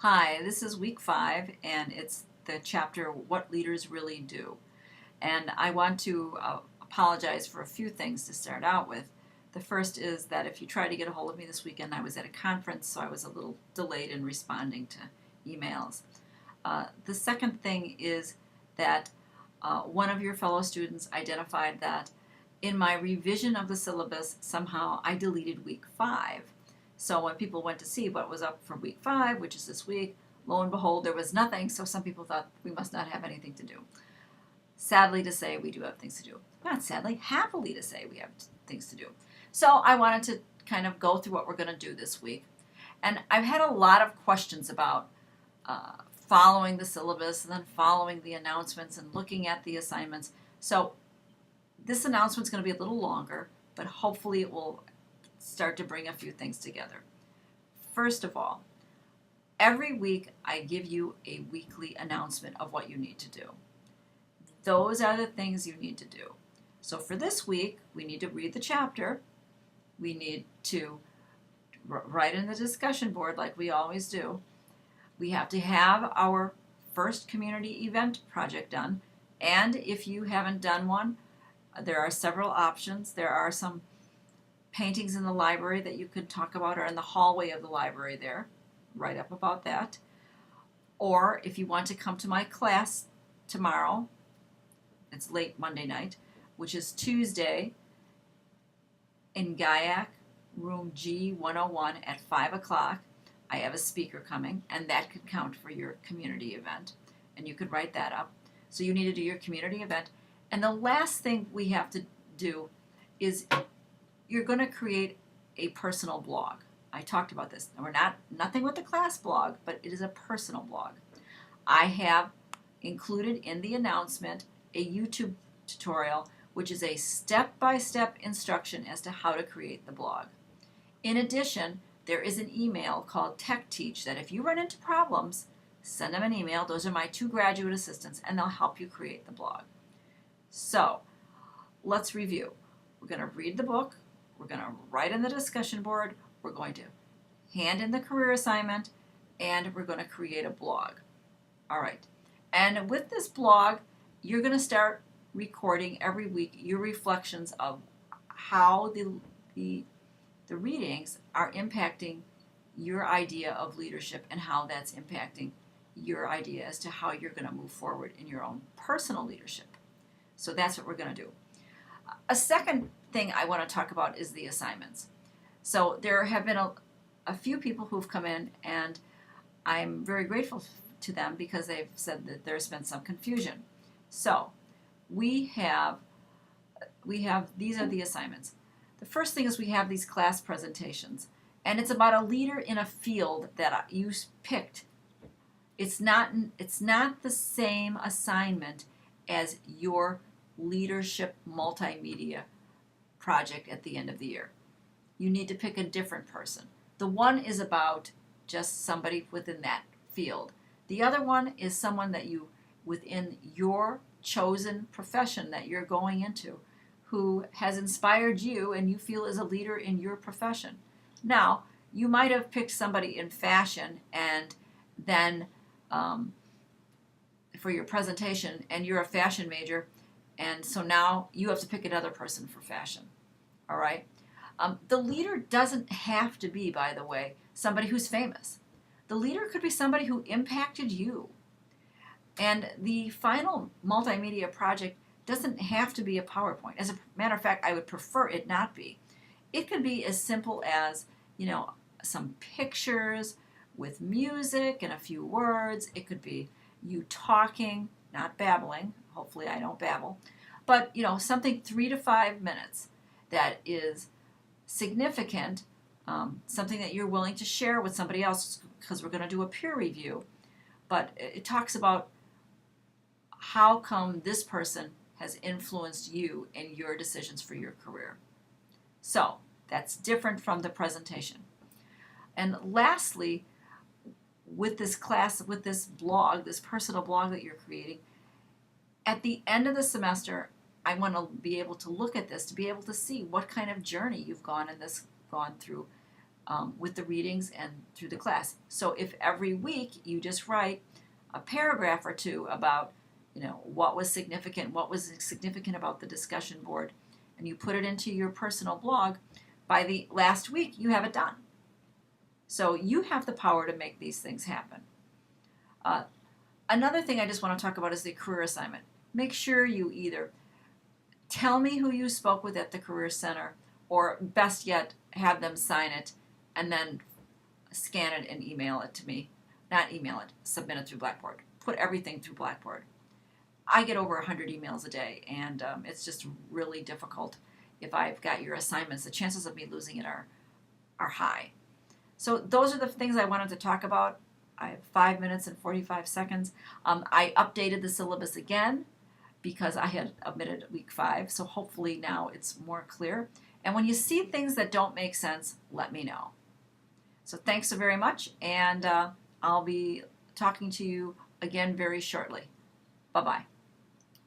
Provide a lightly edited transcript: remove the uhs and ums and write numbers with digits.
Hi, this is week 5, and it's the chapter What Leaders Really Do. And I want to apologize for a few things to start out with. The first is that if you try to get a hold of me this weekend, I was at a conference, so I was a little delayed in responding to emails. The second thing is that one of your fellow students identified that in my revision of the syllabus, somehow I deleted week 5. So when people went to see what was up for week 5, which is this week, lo and behold, there was nothing, so some people thought we must not have anything to do. Sadly to say, we do have things to do. Not sadly, happily to say we have things to do. So I wanted to kind of go through what we're going to do this week. And I've had a lot of questions about following the syllabus and then following the announcements and looking at the assignments. So this announcement is going to be a little longer, but hopefully it will start to bring a few things together. First of all, every week I give you a weekly announcement of what you need to do. Those are the things you need to do. So for this week, we need to read the chapter. We need to write in the discussion board like we always do. We have to have our first community event project done. And if you haven't done one, there are several options. There are some paintings in the library that you could talk about, or in the hallway of the library there. Write up about that. Or if you want to come to my class tomorrow, it's late Monday night, which is Tuesday in GAIAC, room G101 at 5 o'clock. I have a speaker coming, and that could count for your community event. And you could write that up. So you need to do your community event. And the last thing we have to do is you're going to create a personal blog. I talked about this. And we're nothing with the class blog, but it is a personal blog. I have included in the announcement a YouTube tutorial, which is a step-by-step instruction as to how to create the blog. In addition, there is an email called Tech Teach that if you run into problems, send them an email. Those are my 2 graduate assistants, and they'll help you create the blog. So let's review. We're going to read the book. We're going to write in the discussion board. We're going to hand in the career assignment, and we're going to create a blog. All right. And with this blog, you're going to start recording every week your reflections of how the readings are impacting your idea of leadership and how that's impacting your idea as to how you're going to move forward in your own personal leadership. So that's what we're going to do. A second thing I want to talk about is the assignments. So there have been a few people who've come in, and I'm very grateful to them because they've said that there's been some confusion. So we have these are the assignments. The first thing is we have these class presentations, and it's about a leader in a field that you picked. It's not the same assignment as your leadership multimedia project at the end of the year. You need to pick a different person. The one is about just somebody within that field. The other one is someone that you, within your chosen profession that you're going into, who has inspired you and you feel is a leader in your profession. Now, you might have picked somebody in fashion, and then for your presentation, and you're a fashion major, and so now you have to pick another person for fashion. All right? The leader doesn't have to be, by the way, somebody who's famous. The leader could be somebody who impacted you. And the final multimedia project doesn't have to be a PowerPoint. As a matter of fact, I would prefer it not be. It could be as simple as, some pictures with music and a few words. It could be you talking, not babbling. Hopefully I don't babble. But, something 3 to 5 minutes that is significant, something that you're willing to share with somebody else, because we're going to do a peer review. But it talks about how come this person has influenced you in your decisions for your career. So that's different from the presentation. And lastly, with this class, with this blog, this personal blog that you're creating, at the end of the semester, I want to be able to look at this, to be able to see what kind of journey you've gone through with the readings and through the class. So if every week you just write a paragraph or two about, what was significant about the discussion board, and you put it into your personal blog, by the last week you have it done. So you have the power to make these things happen. Another thing I just want to talk about is the career assignment. Make sure you either tell me who you spoke with at the Career Center, or best yet, have them sign it and then scan it and email it to me. Not email it, submit it through Blackboard. Put everything through Blackboard. I get over 100 emails a day, and it's just really difficult. If I've got your assignments, the chances of me losing it are high. So those are the things I wanted to talk about. I have 5 minutes and 45 seconds. I updated the syllabus again because I had omitted week 5, so hopefully now it's more clear. And when you see things that don't make sense, let me know. So thanks so very much, and I'll be talking to you again very shortly. Bye-bye.